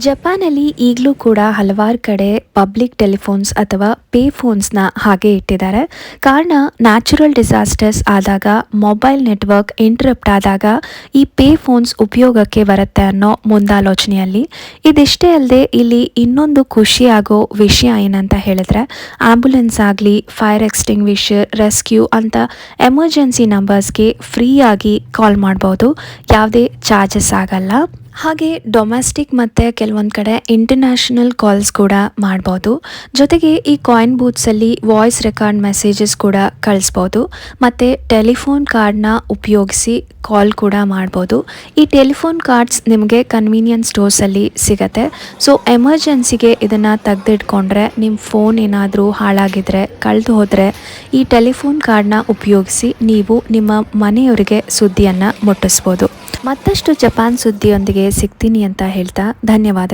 ಜಪಾನಲ್ಲಿ ಈಗಲೂ ಕೂಡ ಹಲವಾರು ಕಡೆ ಪಬ್ಲಿಕ್ ಟೆಲಿಫೋನ್ಸ್ ಅಥವಾ ಪೇ ಫೋನ್ಸ್ನ ಹಾಗೆ ಇಟ್ಟಿದ್ದಾರೆ. ಕಾರಣ ನ್ಯಾಚುರಲ್ ಡಿಸಾಸ್ಟರ್ಸ್ ಆದಾಗ ಮೊಬೈಲ್ ನೆಟ್ವರ್ಕ್ ಇಂಟರಪ್ಟ್ ಆದಾಗ ಈ ಪೇ ಫೋನ್ಸ್ ಉಪಯೋಗಕ್ಕೆ ಬರುತ್ತೆ ಅನ್ನೋ ಮುಂದಾಲೋಚನೆಯಲ್ಲಿ. ಇದಿಷ್ಟೇ ಅಲ್ಲದೆ ಇಲ್ಲಿ ಇನ್ನೊಂದು ಖುಷಿಯಾಗೋ ವಿಷಯ ಏನಂತ ಹೇಳಿದ್ರೆ ಆಂಬ್ಯುಲೆನ್ಸ್ ಆಗಲಿ, ಫೈರ್ ಎಕ್ಸ್ಟಿಂಗ್ವಿಷರ್, ರೆಸ್ಕ್ಯೂ ಅಂತ ಎಮರ್ಜೆನ್ಸಿ ನಂಬರ್ಸ್ಗೆ ಫ್ರೀಯಾಗಿ ಕಾಲ್ ಮಾಡ್ಬೋದು, ಯಾವುದೇ ಚಾರ್ಜಸ್ ಆಗಲ್ಲ. ಹಾಗೆ ಡೊಮೆಸ್ಟಿಕ್ ಮತ್ತು ಕೆಲವೊಂದು ಕಡೆ ಇಂಟರ್ನ್ಯಾಷನಲ್ ಕಾಲ್ಸ್ ಕೂಡ ಮಾಡ್ಬೋದು. ಜೊತೆಗೆ ಈ ಕಾಯಿನ್ ಬೂತ್ಸಲ್ಲಿ ವಾಯ್ಸ್ ರೆಕಾರ್ಡ್ ಮೆಸೇಜಸ್ ಕೂಡ ಕಳಿಸ್ಬೋದು ಮತ್ತು ಟೆಲಿಫೋನ್ ಕಾರ್ಡ್ನ ಉಪಯೋಗಿಸಿ ಕಾಲ್ ಕೂಡ ಮಾಡ್ಬೋದು. ಈ ಟೆಲಿಫೋನ್ ಕಾರ್ಡ್ಸ್ ನಿಮಗೆ ಕನ್ವೀನಿಯನ್ಸ್ ಸ್ಟೋರ್ಸಲ್ಲಿ ಸಿಗುತ್ತೆ. ಸೊ ಎಮರ್ಜೆನ್ಸಿಗೆ ಇದನ್ನು ತೆಗೆದಿಟ್ಕೊಂಡ್ರೆ ನಿಮ್ಮ ಫೋನ್ ಏನಾದರೂ ಹಾಳಾಗಿದ್ರೆ, ಕಳೆದು ಹೋದರೆ ಈ ಟೆಲಿಫೋನ್ ಕಾರ್ಡ್ನ ಉಪಯೋಗಿಸಿ ನೀವು ನಿಮ್ಮ ಮನೆಯವರಿಗೆ ಸುದ್ದಿಯನ್ನು ಮುಟ್ಟಿಸ್ಬೋದು. ಮತ್ತಷ್ಟು ಜಪಾನ್ ಸುದ್ದಿಯೊಂದಿಗೆ ಸಿಗ್ತೀನಿ ಅಂತ ಹೇಳ್ತಾ ಧನ್ಯವಾದ.